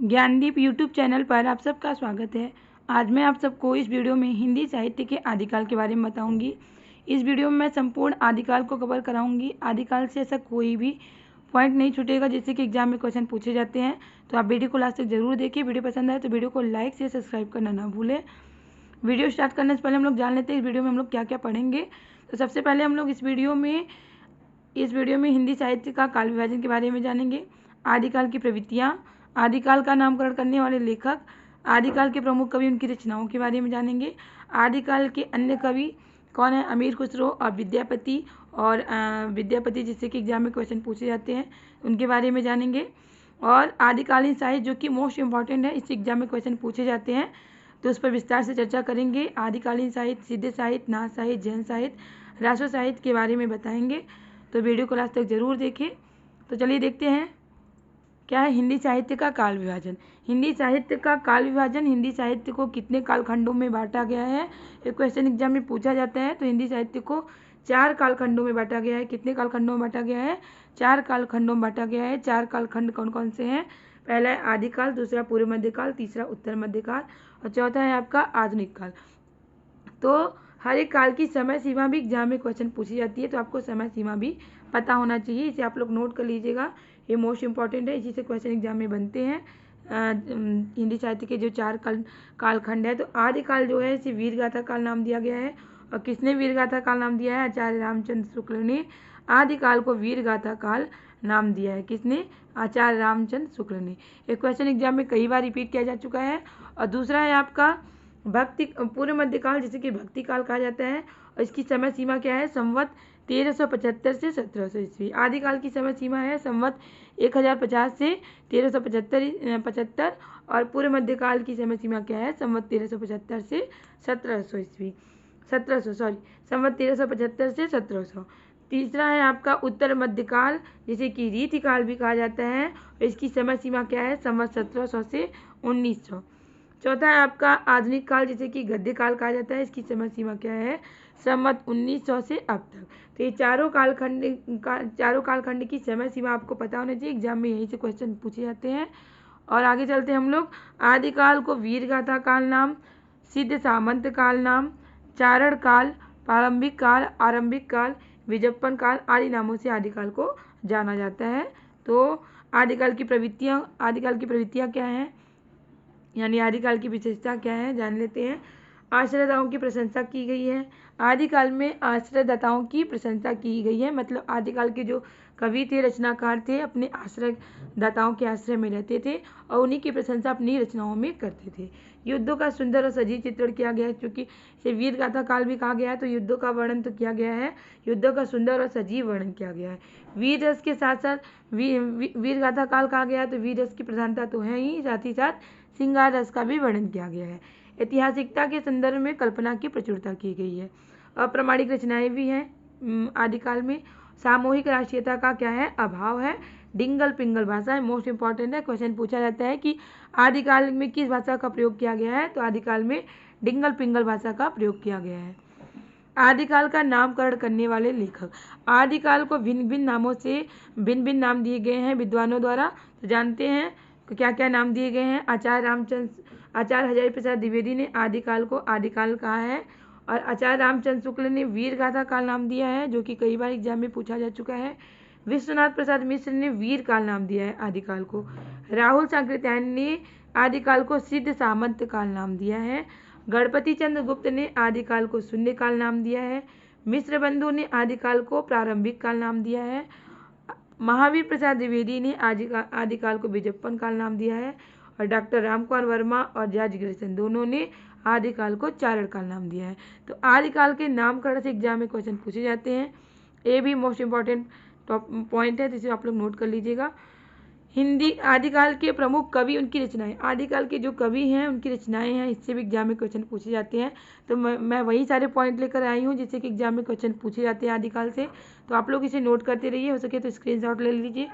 Gyandeep YouTube channel पर आप सबका स्वागत है। आज मैं आप सबको इस वीडियो में हिंदी साहित्य के आदिकाल के बारे में बताऊंगी। इस वीडियो में मैं संपूर्ण आदिकाल को कवर कराऊंगी। आदिकाल से ऐसा कोई भी पॉइंट नहीं छूटेगा जिससे कि एग्जाम में क्वेश्चन पूछे जाते हैं। तो आप वीडियो को लास्ट तक जरूर देखिए। वीडियो पसंद आए तो वीडियो को लाइक से सब्सक्राइब करना ना भूलें। वीडियो स्टार्ट करने से पहले हम लोग जान लेते हैं इस वीडियो में हम लोग क्या क्या पढ़ेंगे। तो सबसे पहले हम लोग इस वीडियो में हिंदी साहित्य का काल विभाजन के बारे में जानेंगे। आदिकाल की प्रवृत्तियाँ, आदिकाल का नामकरण करने वाले लेखक, आदिकाल के प्रमुख कवि, उनकी रचनाओं के बारे में जानेंगे। आदिकाल के अन्य कवि कौन है, अमीर खुसरो और विद्यापति जिससे कि एग्जाम में क्वेश्चन पूछे जाते हैं, उनके बारे में जानेंगे। और आदिकालीन साहित्य जो कि मोस्ट इम्पॉर्टेंट है, इससे एग्जाम में क्वेश्चन पूछे जाते हैं तो उस पर विस्तार से चर्चा करेंगे। आदिकालीन साहित्य, सिद्ध साहित्य, नाथ साहित्य, जैन साहित्य, राष्ट्र साहित्य के बारे में बताएंगे। तो वीडियो को लास्ट तक जरूर देखें। तो चलिए देखते हैं क्या है हिंदी साहित्य का काल विभाजन। हिंदी साहित्य का काल विभाजन, हिंदी साहित्य को कितने कालखंडों में बांटा गया है, एक क्वेश्चन एग्जाम में पूछा जाता है। तो हिंदी साहित्य को 4 कालखंडों में बांटा गया है। कितने कालखंडों में बांटा गया है? 4 कालखंडों में बांटा गया है। 4 कालखंड कौन कौन से हैं? पहला है आदिकाल, दूसरा पूर्व मध्यकाल, तीसरा उत्तर मध्यकाल और चौथा है आपका आधुनिक काल। तो हर एक काल की समय सीमा भी एग्जाम में क्वेश्चन पूछी जाती है, तो आपको समय सीमा भी पता होना चाहिए। इसे आप लोग नोट कर लीजिएगा, ये मोस्ट इंपॉर्टेंट है। इसी से क्वेश्चन एग्जाम में बनते हैं। हिंदी साहित्य के जो 4 कालखंड है, तो आदिकाल जो है इसे वीरगाथा काल नाम दिया गया है। और किसने वीरगाथा काल नाम दिया है? आचार्य रामचंद्र शुक्ल ने आदिकाल को वीरगाथा काल नाम दिया है। किसने? आचार्य रामचंद्र शुक्ल ने। एक क्वेश्चन एग्जाम में कई बार रिपीट किया जा चुका है। और दूसरा है आपका पूर्व मध्यकाल, जिसे कि भक्ति काल कहा जाता है। और इसकी समय सीमा क्या है? संवत 1375 से 1700 ईस्वी। आदिकाल की समय सीमा है संवत 1050 से 1375 और पूर्व मध्यकाल की समय सीमा क्या है? संवत 1375 से 1700 ईस्वी। संवत 1375 से 1700। तीसरा है आपका उत्तर मध्यकाल, जिसे कि रीतिकाल भी कहा जाता है। इसकी समय सीमा क्या है? संवत 1700 से 1900। चौथा है आपका आधुनिक काल, जिसे कि गद्य काल कहा जाता है। इसकी समय सीमा क्या है? संवत 1900 से अब तक। तो ये चारों कालखंड की समय सीमा आपको पता होना चाहिए। एग्जाम में यहीं से क्वेश्चन पूछे जाते हैं। और आगे चलते हैं हम लोग। आदिकाल को वीरगाथा काल नाम, सिद्ध सामंत काल नाम, चारण काल, प्रारंभिक काल, आरंभिक काल, विजयपन काल आदि नामों से आदिकाल को जाना जाता है। तो आदिकाल की प्रवृत्तियाँ क्या हैं, यानी आदिकाल की विशेषता क्या है, जान लेते हैं। आश्रयदाताओं की प्रशंसा की गई है। आदिकाल में आश्रयदाताओं की प्रशंसा की गई है, मतलब आदिकाल के जो कवि थे, रचनाकार थे, अपने आश्रयदाताओं के आश्रय में रहते थे और उन्हीं की प्रशंसा अपनी रचनाओं में करते थे। युद्धों का सुंदर और सजीव चित्रण किया गया है, क्योंकि इसे वीरगाथा काल भी कहा गया है। तो युद्धों का वर्णन तो किया गया है, युद्धों का सुंदर और सजीव वर्णन किया गया है। वीर रस के साथ साथ वीरगाथा काल कहा गया है, तो वीर रस की प्रधानता तो है ही, साथ ही साथ श्रृंगार रस का भी वर्णन किया गया है। ऐतिहासिकता के संदर्भ में कल्पना की प्रचुरता की गई है। अप्रामाणिक रचनाएं भी हैं आदिकाल में। सामूहिक राष्ट्रीयता का क्या है? अभाव है। डिंगल पिंगल भाषा है, मोस्ट इंपॉर्टेंट है। क्वेश्चन पूछा जाता है कि आदिकाल में किस भाषा का प्रयोग किया गया है, तो आदिकाल में डिंगल पिंगल भाषा का प्रयोग किया गया है। आदिकाल का नामकरण करने वाले लेखक। आदिकाल को भिन्न भिन्न नामों से भिन्न भिन्न नाम दिए गए हैं विद्वानों द्वारा। तो जानते हैं क्या क्या नाम दिए गए हैं। आचार्य हजारी प्रसाद द्विवेदी ने आदिकाल को आदिकाल कहा है। और आचार्य रामचंद्र शुक्ल ने वीरगाथा काल नाम दिया है, जो कि कई बार एग्जाम में पूछा जा चुका है। विश्वनाथ प्रसाद मिश्र ने वीर काल नाम दिया है आदिकाल को। राहुल सांकृत्यायन ने आदिकाल को सिद्ध सामंत काल नाम दिया है। गणपति चंद्र गुप्त ने आदिकाल को शून्य काल नाम दिया है। मिश्र बंधु ने आदिकाल को प्रारंभिक काल नाम दिया है। महावीर प्रसाद द्विवेदी ने आदिकाल को विजयपन काल नाम दिया है। और डॉक्टर रामकुमार वर्मा और जॉर्ज ग्रेसन दोनों ने आदिकाल को चारण काल नाम दिया है। तो आदिकाल के नामकरण से एग्जाम में क्वेश्चन पूछे जाते हैं। ये भी मोस्ट इंपॉर्टेंट पॉइंट है, जिसे आप लोग नोट कर लीजिएगा। हिंदी आदिकाल के प्रमुख कवि, उनकी रचनाएं। आदिकाल के जो कवि हैं उनकी रचनाएं हैं, इससे भी एग्जाम में क्वेश्चन पूछे जाते हैं। तो मैं वही सारे पॉइंट लेकर आई हूँ जिससे कि एग्जाम में क्वेश्चन पूछे जाते हैं आदिकाल से। तो आप लोग इसे नोट करते रहिए, हो सके तो स्क्रीनशॉट ले लीजिए।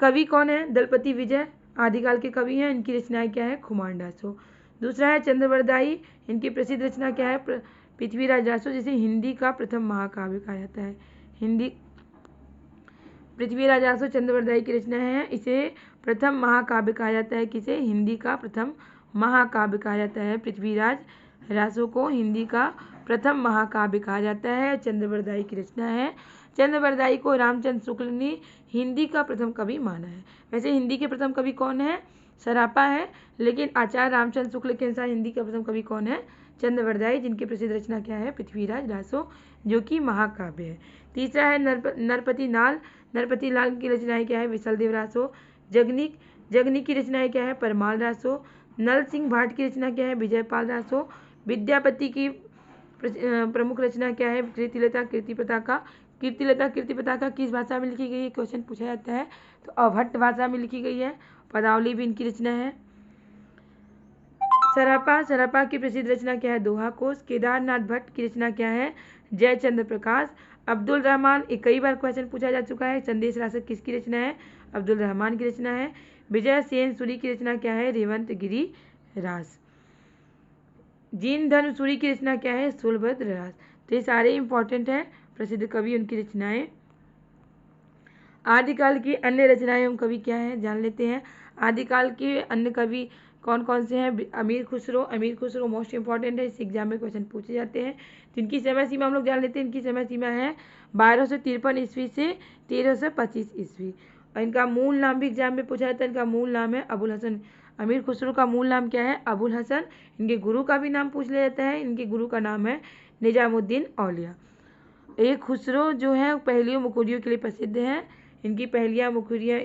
कवि कौन है? दलपति विजय आदिकाल के कवि हैं। इनकी रचनाएं क्या है? खुमान डासो। दूसरा है चंद्रवरदाई, इनकी प्रसिद्ध रचना क्या है? पृथ्वीराज रासो, जिसे हिंदी का प्रथम महाकाव्य कहा जाता है। पृथ्वीराज रासो चंद्रवरदाई की रचना है, इसे प्रथम महाकाव्य कहा जाता है किसे? हिंदी का प्रथम महाकाव्य कहा जाता है। पृथ्वीराज रासो को हिंदी का प्रथम महाकाव्य कहा जाता है। चंद्रवरदाई की रचना है। चंद्रवरदाई को रामचंद्र शुक्ल ने हिंदी का प्रथम कवि माना है। वैसे हिंदी के प्रथम कवि कौन है? सरापा है, लेकिन आचार्य रामचंद्र शुक्ल के अनुसार हिंदी का प्रथम कवि कौन है? चंद्रवरदाई, जिनकी प्रसिद्ध रचना क्या है? पृथ्वीराज रासो, जो कि महाकाव्य है। तीसरा है नरपति लाल। नरपति लाल की रचनाएं क्या है? विशलदेव रासो। जगनी की रचनाएं क्या है? परमाल रासो। नल सिंह भाट की रचना क्या है? विजयपाल रासो। विद्यापति की प्रमुख रचना क्या है? कीर्तिलता कीर्ति पताका। कीर्तिलता कीर्ति पताका किस भाषा में लिखी गई है? क्वेश्चन पूछा जाता है, तो अभट्ट भाषा में लिखी गई है। पदावली भी इनकी रचना है। सरापा की प्रसिद्ध रचना क्या है? दोहा कोश। केदारनाथ भट्ट की रचना क्या है? जयचंद्र प्रकाश। अब्दुल रहमान, एक कई बार क्वेश्चन पूछा जा चुका है, संदेश रासक किसकी रचना है? अब्दुल रहमान की रचना है। विजय सेन सूरी की रचना क्या है? रेवंत गिरी रास। जीन धर्म सूरी की रचना क्या है? सुलभद्र रास। तो ये सारे इंपॉर्टेंट हैं प्रसिद्ध कवि, उनकी रचनाएं। आदिकाल की अन्य रचनाएं एवं कवि क्या है, जान लेते हैं। आदिकाल के अन्य कवि कौन कौन से हैं? अमीर खुसरो मोस्ट इंपॉर्टेंट है, इस एग्जाम में क्वेश्चन पूछे जाते हैं। तो इनकी समय सीमा हम लोग जान लेते हैं। इनकी समय सीमा है 1253 ईस्वी से 1325 ईस्वी। और इनका मूल नाम भी एग्जाम में पूछा जाता है। इनका मूल नाम है अबुल हसन। अमीर खुसरो का मूल नाम क्या है? अबुल हसन। इनके गुरु का भी नाम पूछ लिया जाता है। इनके गुरु का नाम है निजामुद्दीन औलिया। ये खुसरो जो है पहेलियों मुखोरियों के लिए प्रसिद्ध हैं। इनकी पहेलियाँ मुखोरियाँ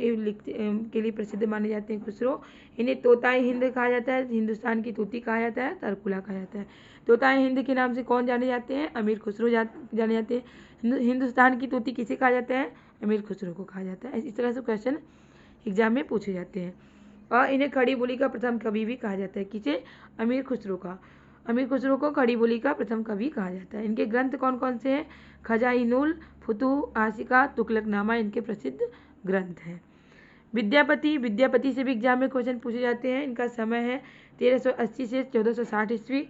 के लिए प्रसिद्ध माने जाते हैं खुसरो। इन्हें तोताए हिंद कहा जाता है, हिंदुस्तान की तूती कहा जाता है, तरकुला कहा जाता है। तोताए हिंद के नाम से कौन जाने जाते हैं? अमीर खुसरो जाने जाते हैं। हिंदुस्तान की तूती किसे कहा जाता है? अमीर खुसरो को कहा जाता है। इस तरह से क्वेश्चन एग्जाम में पूछे जाते हैं। और इन्हें खड़ी बोली का प्रथम कवि भी कहा जाता है। किसे? अमीर खुसरो का। अमीर खुसरो को खड़ी बोली का प्रथम कवि कहा जाता है। इनके ग्रंथ कौन कौन से हैं? खजाइनुल फुतूह, आशिका, तुगलकनामा इनके प्रसिद्ध ग्रंथ हैं। विद्यापति से भी एग्जाम में क्वेश्चन पूछे जाते हैं। इनका समय है 1380 से 1460 ईस्वी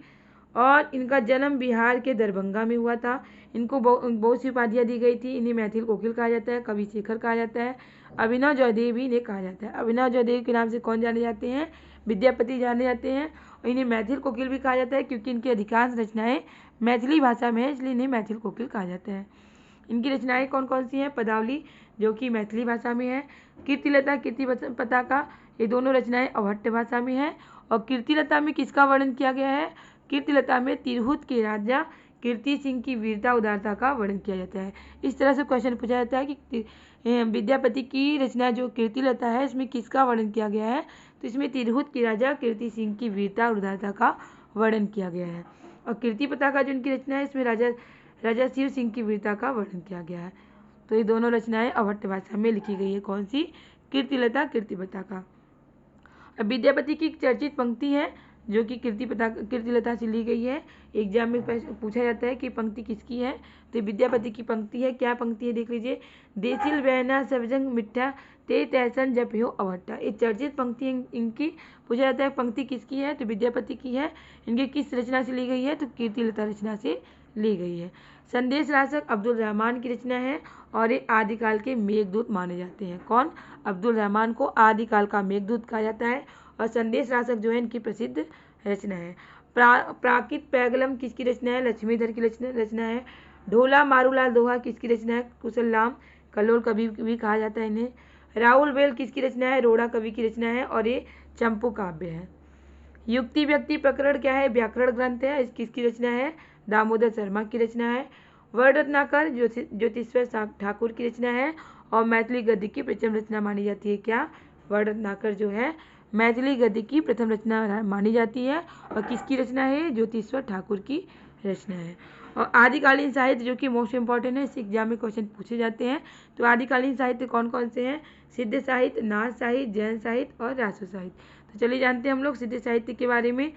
और इनका जन्म बिहार के दरभंगा में हुआ था। इनको बहुत सी उपाधियाँ दी गई थी। इन्हें मैथिल कोकिल कहा जाता है, कवि शेखर कहा जाता है, अभिनव जयदेव भी इन्हें कहा जाता है। अभिनव जयदेव के नाम से कौन जाने जाते हैं? विद्यापति जाने जाते हैं। और इन्हें मैथिल कोकिल भी कहा जाता है क्योंकि इनकी अधिकांश रचनाएं मैथिली भाषा में है, इसलिए इन्हें मैथिल कोकिल कहा जाता है। इनकी रचनाएं कौन कौन सी हैं? पदावली जो कि मैथिली भाषा में है, कीर्तिलता कीर्ति पताका ये दोनों रचनाएं अभट्ट भाषा में है। और कीर्तिलता में किसका वर्णन किया गया है? कीर्तिलता में तिरहुत के राजा कीर्ति सिंह की वीरता उदारता का वर्णन किया जाता है। इस तरह से क्वेश्चन पूछा जाता है कि विद्यापति की रचना जो कीर्तिलता है इसमें किसका वर्णन किया गया है? तो इसमें तिरहुत के राजा कीर्ति सिंह की वीरता और उदारता का वर्णन किया गया है। और कीर्ति पताका जो इनकी रचना है इसमें राजा शिव सिंह की वीरता का वर्णन किया गया है। तो ये दोनों रचनाएं अभट्ट भाषा में लिखी गई है। कौन सी? कीर्तिलता कीर्ति पताका। अब विद्यापति की चर्चित पंक्ति है जो कि कीर्तिलता से ली गई है। एग्जाम में पूछा जाता है कि पंक्ति किसकी है, तो विद्यापति की पंक्ति है। क्या पंक्ति है देख लीजिए। देसिल बहना सबजंग मिठा ते तैसन जपियो अभट्टा। ये चर्चित पंक्ति इनकी पूछा जाता है पंक्ति किसकी है, तो विद्यापति की है। इनकी किस रचना से ली गई है, तो कीर्तिलता रचना से ली गई है। संदेश रासक अब्दुल रहमान की रचना है और ये आदिकाल के मेघदूत माने जाते हैं। कौन? अब्दुल रहमान को आदिकाल का मेघदूत कहा जाता है। और संदेश रासक जो है इनकी प्रसिद्ध रचना है। प्राकृत पैगलम किसकी रचना है? लक्ष्मीधर की रचना है। ढोला मारूलाल दोहा किसकी रचना है? कुशल राम कल्लोल कवि भी कहा जाता है इन्हें। राहुल बेल किसकी रचना है? रोड़ा कवि की रचना है और ये चंपू काव्य है। युक्ति व्यक्ति प्रकरण क्या है? व्याकरण ग्रंथ है। किसकी रचना है? दामोदर शर्मा की रचना है। वर्ण रत्नाकर ज्योतिश्वर ठाकुर की रचना है और मैथिली गद्य की प्रथम रचना मानी जाती है। क्या? वर्ण रत्नाकर जो है मैथिली गद्य की प्रथम रचना मानी जाती है और किसकी रचना है? ज्योतिश्वर ठाकुर की रचना है। और आदिकालीन साहित्य जो कि मोस्ट इंपॉर्टेंट है, इस एग्जाम में क्वेश्चन पूछे जाते हैं। तो आदिकालीन साहित्य कौन कौन से हैं? सिद्ध साहित्य, नाथ साहित्य, जैन साहित्य और रासो साहित्य। तो चलिए जानते हैं हम लोग सिद्ध साहित्य के बारे में।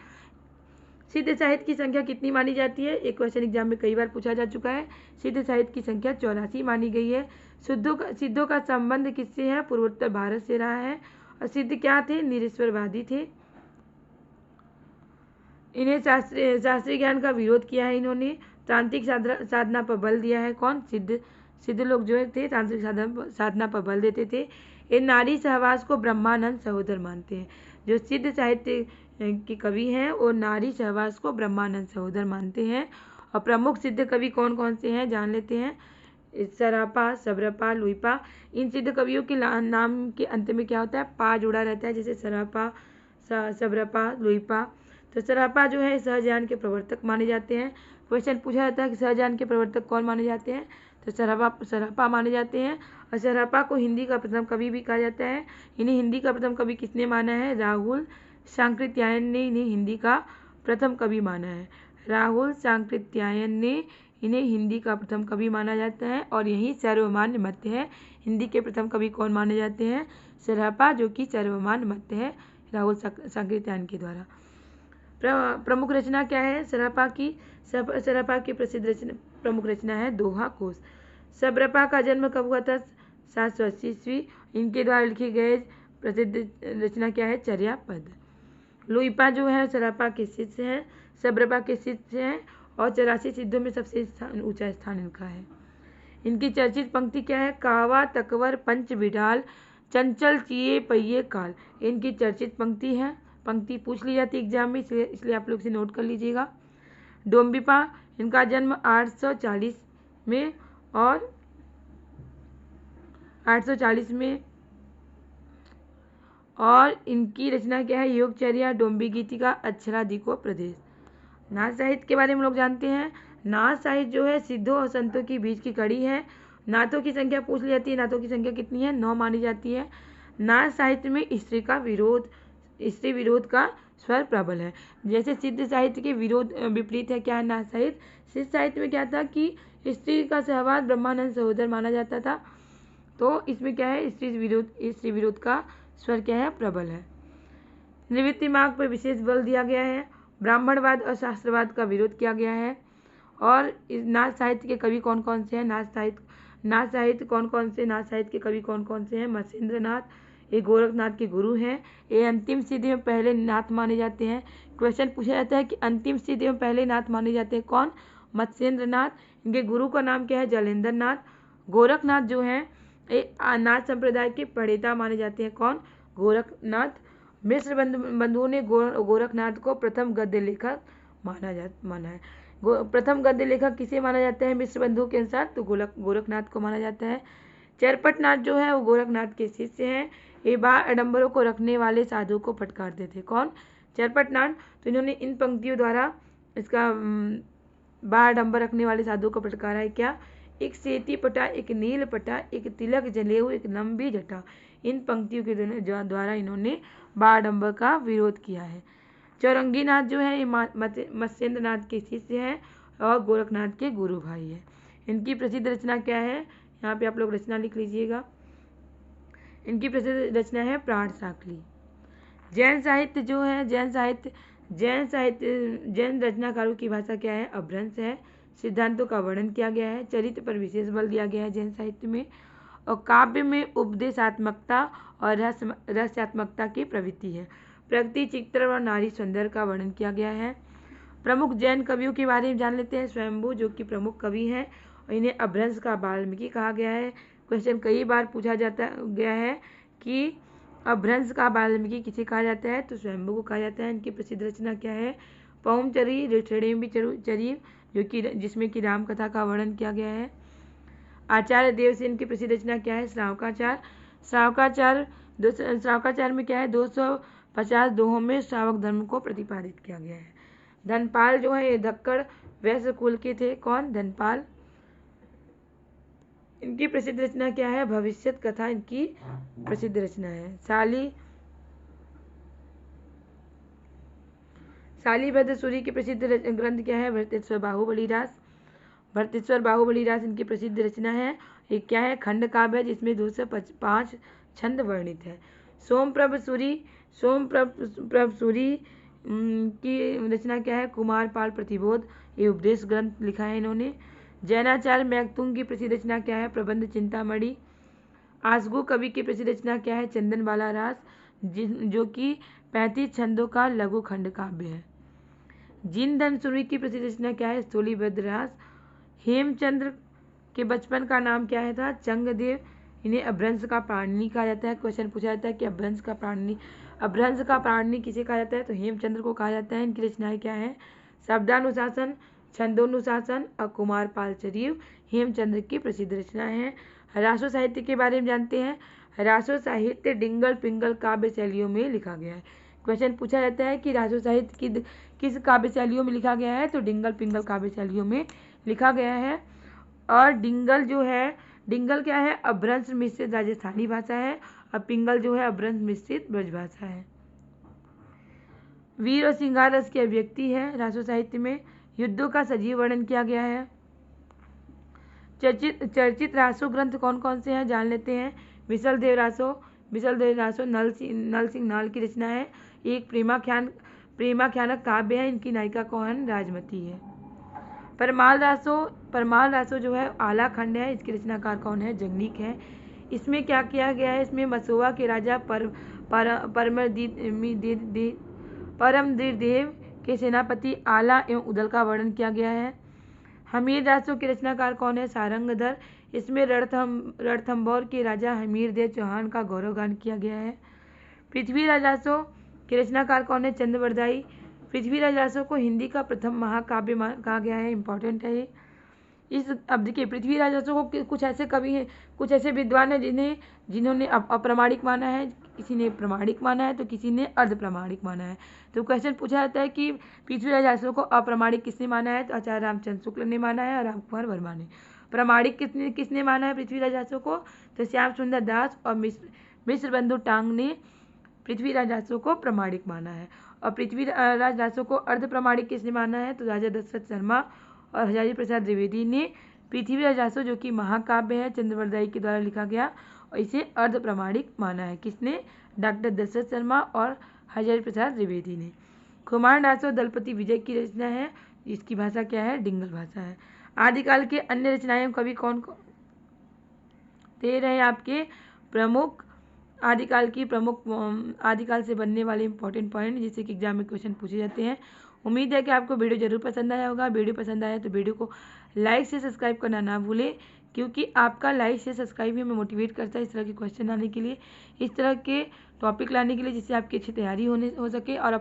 सिद्ध साहित्य की संख्या कितनी मानी जाती है? एक क्वेश्चन एग्जाम में कई बार पूछा जा चुका है। सिद्ध साहित्य की संख्या 84 मानी गई है। सिद्धों का संबंध किससे है? पूर्वोत्तर भारत से रहा है। और सिद्ध क्या थे? निरीश्वरवादी थे। इन्हें शास्त्रीय ज्ञान का विरोध किया है। इन्होंने तांत्रिक साधना पर बल दिया है। कौन? सिद्ध लोग जो थे तांत्रिक साधना पर बल देते थे। ये नारी सहवास को ब्रह्मानंद सहोदर मानते हैं। जो सिद्ध साहित्य के कवि हैं वो नारी सहवास को ब्रह्मानंद सहोदर मानते हैं। और प्रमुख सिद्ध कवि कौन कौन से हैं जान लेते हैं। सरापा, सब्रपा, लुइपा। इन सिद्ध कवियों के नाम के अंत में क्या होता है, पा जुड़ा रहता है, जैसे सरापा, सब्रपा, लुइपा। तो सरापा जो है सहज्ञान के प्रवर्तक माने जाते हैं। क्वेश्चन पूछा जाता है कि सहज्ञान के प्रवर्तक कौन माने जाते हैं, तो सरापा माने जाते हैं। और सरापा को हिंदी का प्रथम कवि भी कहा जाता है। इन्हें हिंदी का प्रथम कवि किसने माना है, राहुल सांकृत्यायन ने इन्हें हिंदी का प्रथम कवि माना है। राहुल सांकृत्यायन ने इन्हें हिंदी का प्रथम कवि माना जाता है और यही सर्वमान्य मत है। हिंदी के प्रथम कवि कौन माने जाते हैं, सरापा, जो कि सर्वमान्य मत है राहुल सांकृत्यायन के द्वारा। प्रमुख रचना क्या है सरापा की, सरापा की प्रसिद्ध रचना प्रमुख रचना है दोहा कोश। सब्रपा का जन्म कब हुआ था, 780 ईस्वी। इनके द्वारा लिखे गए प्रसिद्ध रचना क्या है, चर्या पद। लुइपा जो है सरापा के शिष्य हैं, सब्रपा के शिष्य हैं और 84 सिद्धों में सबसे ऊंचा स्थान इनका है। इनकी चर्चित पंक्ति क्या है, कावा तकवर पंच बिडाल चंचल चिए पहिए काल। इनकी चर्चित पंक्ति है, पंक्ति पूछ ली जाती है एग्जाम में, इसलिए आप लोग इसे नोट कर लीजिएगा। डोम्बिपा, इनका जन्म 840 में और 840 में और इनकी रचना क्या है, योगचर्या, डोम्बी गीतिका, अक्षराधिको प्रदेश। नाथ साहित्य के बारे में लोग जानते हैं। नाथ साहित्य जो है सिद्धों और संतों के बीच की कड़ी है। नाथों की संख्या पूछ ली जाती है, नाथों की संख्या कितनी है, 9 मानी जाती है। नाथ साहित्य में स्त्री विरोध का स्वर प्रबल है। जैसे सिद्ध साहित्य के विरोध विपरीत है क्या है नाथ साहित्य। सिद्ध साहित्य में क्या था कि स्त्री का सहवास ब्रह्मानंद सहोदर माना जाता था, तो इसमें क्या है स्त्री विरोध का स्वर क्या है, प्रबल है। निवृत्ति मार्ग पर विशेष बल दिया गया है। ब्राह्मणवाद और शास्त्रवाद का विरोध किया गया है। और नाथ साहित्य के कवि कौन कौन से हैं, नाथ साहित्य कौन कौन से नाथ साहित्य के कवि कौन कौन से हैं, मत्स्येंद्र नाथ, ये गोरखनाथ के गुरु हैं। ये अंतिम सिद्धि में पहले नाथ माने जाते हैं। क्वेश्चन पूछा जाता है कि अंतिम सिद्धि में पहले नाथ माने जाते हैं कौन, मत्स्येंद्र नाथ। इनके गुरु का नाम क्या है, जलेंद्र नाथ। गोरखनाथ जो है नाथ संप्रदाय के प्रणेता माने जाते हैं कौन, गोरखनाथ। मिश्र बंधुओं ने गोरखनाथ को प्रथम गद्य लेखक माना है। प्रथम गद्य लेखक किसे माना जाता है मिश्र बंधुओं के अनुसार, तो गोरखनाथ को माना जाता है। चरपटनाथ जो है वो गोरखनाथ के शिष्य हैं। ये बाह्य आडंबरों को रखने वाले साधु को फटकारते थे कौन, चरपटनाथ। तो इन्होंने इन पंक्तियों द्वारा इसका बाह्य आडंबर रखने वाले साधु को फटकारा है क्या, एक सेती पटा, एक नील पटा, एक तिलक जलेऊ, एक लंबी जटा। इन पंक्तियों के द्वारा इन्होंने बाह्य आडंबर का विरोध किया है। चौरंगीनाथ जो है ये मत्स्येंद्र नाथ के शिष्य हैं और गोरखनाथ के गुरु भाई हैं। इनकी प्रसिद्ध रचना क्या है, यहाँ पे आप लोग रचना लिख लीजिएगा। इनकी प्रसिद्ध रचना है प्राण साखली। जैन साहित्य जो है जैन रचनाकारों की भाषा क्या है, अपभ्रंश है। सिद्धांतों का वर्णन किया गया है। चरित्र पर विशेष बल दिया गया है जैन साहित्य में। और काव्य में उपदेशात्मकता और रहस्यात्मकता की प्रवृत्ति है। प्रकृति, चित्र और नारी सौंदर्य का वर्णन किया गया है। प्रमुख जैन कवियों के बारे में जान लेते हैं। स्वयंभू जो कि प्रमुख कवि हैं और इन्हें अपभ्रंश का वाल्मीकि कहा गया है। क्वेश्चन कई बार पूछा गया है कि अपभ्रंश का वाल्मीकि किसे कहा जाता है, तो स्वयंभू को कहा जाता है। इनकी प्रसिद्ध रचना क्या है, पौमचरी, ऋषिणेम्बी चरी, जो कि जिसमें कि राम कथा का वर्णन किया गया है। आचार्य देवसेन की प्रसिद्ध रचना क्या है, श्रावकाचार। श्रावकाचार में क्या है, 250 दोहों में श्रावक धर्म को प्रतिपादित किया गया है। धनपाल जो है ये धक्कड़ वैश्य कुल के थे कौन, धनपाल। इनकी प्रसिद्ध रचना क्या है, भविष्यत कथा इनकी प्रसिद्ध रचना है। शालीभद्र सूरी की प्रसिद्ध ग्रंथ क्या है, भरतेश्वर बाहुबली रास इनकी प्रसिद्ध रचना है। ये क्या है, खंड काव्य है जिसमें 205 छंद वर्णित है। सोमप्रभ सूरी की रचना क्या है, कुमारपाल प्रतिबोध, ये उपदेश ग्रंथ लिखा है इन्होंने। जैनाचार्य मैगतुंग की प्रसिद्ध रचना क्या है, प्रबंध चिंतामणि। आसगु कवि की प्रसिद्ध रचना क्या है, चंदनबाला रास, जो कि 35 छंदों का लघु खंड काव्य है। जिनधन सूरी की प्रसिद्ध रचना क्या है, स्थूलीभद्र रास। हेमचंद्र के बचपन का नाम क्या है था, चंगदेव। इन्हें अभ्रंश का प्राणी कहा जाता है। क्वेश्चन पूछा जाता है कि अभ्रंश का प्राणी किसे कहा जाता है, तो हेमचंद्र को कहा जाता है। इनकी रचनाएं क्या है, शब्दानुशासन, छंदोनुशासन और कुमार पाल चरिव हेमचंद्र की प्रसिद्ध रचनाएं हैं। रासो साहित्य के बारे में जानते हैं। रासो साहित्य डिंगल पिंगल काव्य शैलियों में लिखा गया है। क्वेश्चन पूछा जाता है कि रासो साहित्य किस काव्य शैलियों में लिखा गया है, तो डिंगल पिंगल काव्य शैलियों में लिखा गया है। और डिंगल जो है, डिंगल क्या है, अभ्रंश मिश्रित राजस्थानी भाषा है और पिंगल जो है अभ्रंश मिश्रित ब्रजभाषा है। वीर और श्रृंगार रस की अभिव्यक्ति है रासो साहित्य में। युद्धों का सजीव वर्णन किया गया है। चर्चित रासो ग्रंथ कौन कौन से हैं, जान लेते हैं। विशलदेव रासो नल सिंह नाल की रचना है। एक प्रेमाख्यानक काव्य है। इनकी नायिका कौन, राजमती है। परमाल रासो जो है आला खंड है। इसके रचनाकार कौन है, जगनीक है। इसमें क्या किया गया है, इसमें मसोवा के राजा परमदीदेव के सेनापति आला एवं उदल का वर्णन किया गया है। हमीर रासो के रचनाकार कौन है, सारंगधर। इसमें रणथंभौर के राजा हमीरदेव चौहान का गौरवगान किया गया है। पृथ्वीराज रासो के रचनाकार कौन है, चंद्रवरदाई। पृथ्वीराज रासो को हिंदी का प्रथम महाकाव्य कहा गया है, इंपॉर्टेंट है ये। इस अब देखिए पृथ्वीराज रासो को कुछ ऐसे कवि हैं, कुछ ऐसे विद्वान हैं जिन्होंने अप्रामाणिक माना है, किसी ने प्रमाणिक माना है तो किसी ने अर्ध प्रमाणिक माना है। तो क्वेश्चन पूछा जाता है कि पृथ्वीराज रासो को अप्रामाणिक किसने माना है, तो आचार्य रामचंद्र शुक्ल ने माना है और राम कुमार वर्मा ने। प्रमाणिक किसने माना है पृथ्वीराज रासो को, तो श्याम सुंदर दास और मिश्र बंधु टांग ने पृथ्वीराज रासो को प्रमाणिक माना है। और पृथ्वीराज रासो को अर्ध प्रमाणिक किसने माना है, तो राजा दशरथ शर्मा और हजारी प्रसाद द्विवेदी ने पृथ्वीराज रासो जो कि महाकाव्य है चंद्रवरदाई के द्वारा लिखा गया, और इसे अर्ध प्रमाणिक माना है। किसने, डॉक्टर दशरथ शर्मा और हजारी प्रसाद द्विवेदी ने। कुमार रासो दलपति विजय की रचना है। इसकी भाषा क्या है, डिंगल भाषा है। आदिकाल के अन्य रचनाएं कवि कौन दे रहे हैं आपके प्रमुख आदिकाल से बनने वाले इंपॉर्टेंट पॉइंट, जिससे कि एग्जाम में क्वेश्चन पूछे जाते हैं। उम्मीद है कि आपको वीडियो जरूर पसंद आया होगा। वीडियो पसंद आया तो वीडियो को लाइक से सब्सक्राइब करना ना भूलें, क्योंकि आपका लाइक से सब्सक्राइब ही हमें मोटिवेट करता है इस तरह के क्वेश्चन आने के लिए, इस तरह के टॉपिक लाने के लिए, जिससे आपकी अच्छी तैयारी हो सके और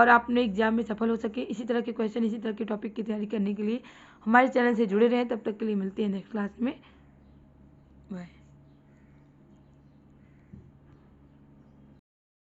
अपने एग्जाम में सफल हो सके। इसी तरह के क्वेश्चन, इसी तरह के टॉपिक की तैयारी करने के लिए हमारे चैनल से जुड़े रहें। तब तक के लिए मिलते हैं नेक्स्ट क्लास में। बाय।